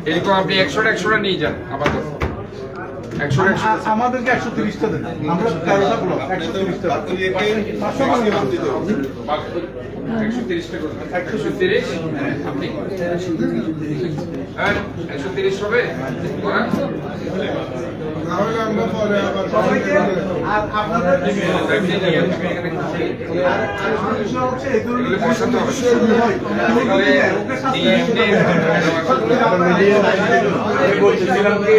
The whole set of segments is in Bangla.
এরকম আপনি 100টা নিয়ে যান আপাতত। আমাদেরকে 130টা দেন, আমরা 13টা ব্লক 130টা 130 টাকা 130 আপনি 130 হবে তাহলে আমরা পরে আবার সবাইকে আর আপনাদের হচ্ছে এই ধরনের পছন্দ হবে বলছিলাম কি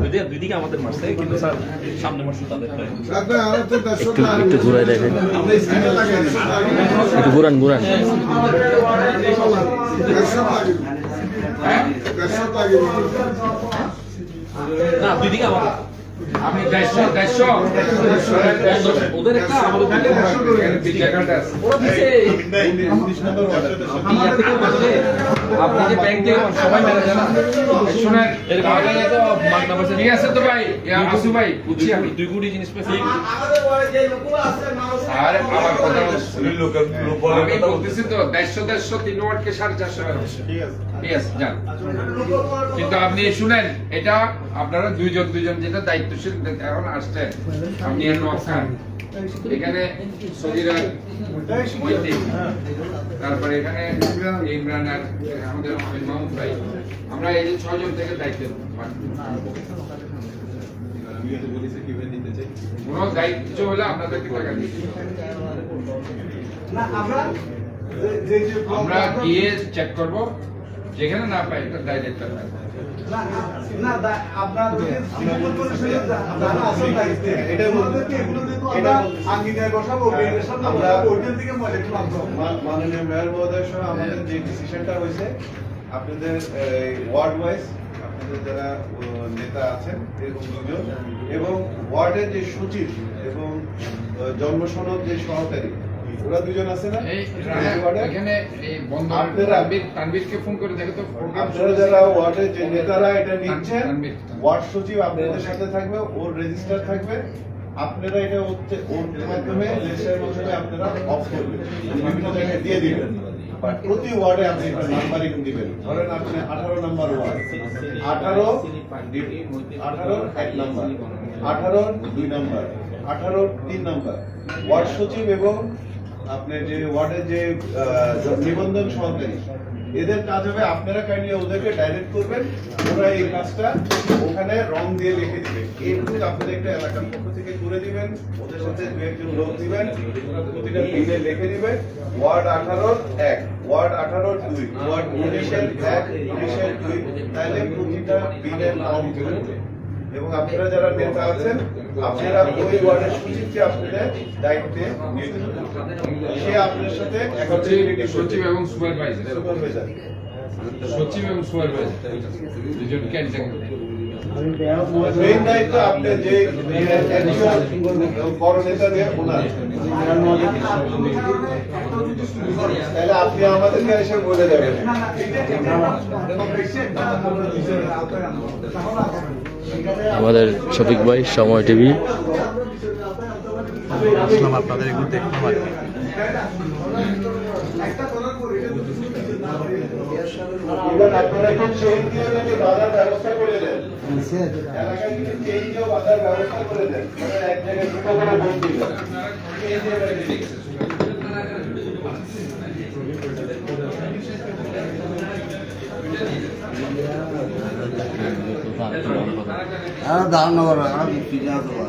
100 দুইদিকে আমাদের মারছে, কিন্তু স্যার সামনে মারছে তাদের একটু ঘুরাই দেখেন, একটু ঘুরান না দুইদিকে আমাদের আমি 150 ওদের একটা আমাদের আপনি যে ব্যাংক থেকে সবাই মেরে দেন শুনেন ঠিক আছে তো ভাই আসু ভাই বুঝছি আমি 2 কোটি জিনিস পেয়েছি। আর আমার কথা আমি বলতেছি তো 150 3 ওয়াটকে 450 টাকা ঠিক আছে যান। কিন্তু আপনি শুনেন, এটা আপনারা দুইজন যেটা দায়িত্বশীল এখন আসছেন, আপনি আর নকশান এখানে সজিরা মৈত্রী, তারপরে এখানে ইমরান আর আমাদের মাহমুদ ভাই, আমরা এই যে 6 জন থেকে দায়িত্ব কোনো দায়িত্ব হলে আপনাদেরকে টাকা দিচ্ছি। আমরা গিয়ে চেক করব, যেখানে না পাই এটা ডাইরেক্ট পাই। মাননীয় মেয়র মহোদয় সহ আমাদের যে ডিসিশনটা হয়েছে, আপনাদের ওয়ার্ড ওয়াইজ আপনাদের যারা নেতা আছেন এরকম দুজন, এবং ওয়ার্ডের যে সচিব এবং জন্মসনদ যে সহকারী, ওরা দুজন আছে না এখানে এই বন্ধ তানভীরকে ফোন করে দেখো তো। আপনারা যারা ওয়ার্ডের যে নেতারা এটা নিচ্ছেন, ওয়ার্ড সচিব আপনাদের সাথে থাকবে, ওর রেজিস্টার থাকবে, আপনারা এটা ওর মাধ্যমে লেসের মাধ্যমে আপনারা অফ করবেন, বিভিন্ন জায়গায় দিয়ে দিবেন। প্রতি ওয়ার্ডে আপনি একটা নাম্বারিং দিবেন। ধরেন আপনি 18 number ward, 18 1 number, 18 2 number, 18 3 number, ward সচিব এবং আপনি যে ওয়ার্ডের যে নিবন্ধন সহকারী, এদের কাজ হবে আপনারা কাইন্ডলি ওদেরকে ডাইরেক্ট করবেন, ওরা এই কাজটা ওখানে রং দিয়ে লিখে দিবে। এইটুকু আপনাদের একটা এলাকার পক্ষ থেকে করে দিবেন, ওদের সাথে দু একজন লোক দিবেন, ওরা প্রতিটা বিলে লিখে দিবে ওয়ার্ড 18 1, ওয়ার্ড 18 2, ওয়ার্ড 19 1, 19 2, তাহলে প্রতিটা বিলের নাম করবে। এবং আপনারা যারা নেতা আছেন, আপনারা ওই ওয়ার্ডের সচিবকে আপনাদের দায়িত্বে নিয়োজিত করবেন। সে আপনার সাথে সচিব এবং সুপারভাইজার দুজন ক্যান্টেন মেইন দায়িত্ব আপনার যে বড় নেতা যে ওনার, তাহলে আপনি আমাদেরকে এসে বলে দেবেন। আমাদের শফিক ভাই, সময় টিভি। আসলাম আপনাদের এগুলো দেখলাম আর কি। আপনারা এখন চেইন দিয়ে বাধার ব্যবস্থা করে দেন, এলাকায় কিন্তু চেইন দিয়ে বাধার ব্যবস্থা করে দেন, এক জায়গায় দুটো করে ভোট দিবেন। ধারণা করো আমি ফিরে আসবো।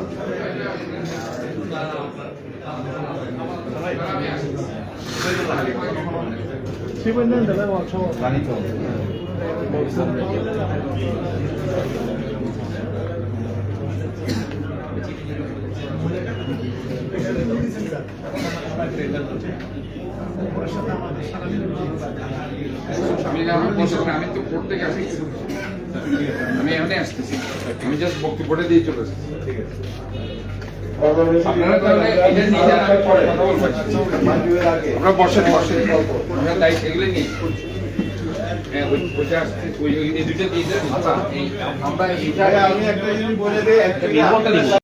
আমি তো পড়তে গেছি, আমি এখানে আসতেছি, আমি জাস্ট বক্তব্যটা দিয়ে চলে এসেছি। আপনারা তাহলে এটা নিয়ে যান, আমি পরে কথা বলবো। আমরা বসে আমরা দায়িত্ব এগুলো নিই। হ্যাঁ ওইটা আসছে ওই এই দুটো দিয়ে দেন। আচ্ছা এই আমরা এইটা আমি একটা জিনিস বলে দিই, actually আপনারা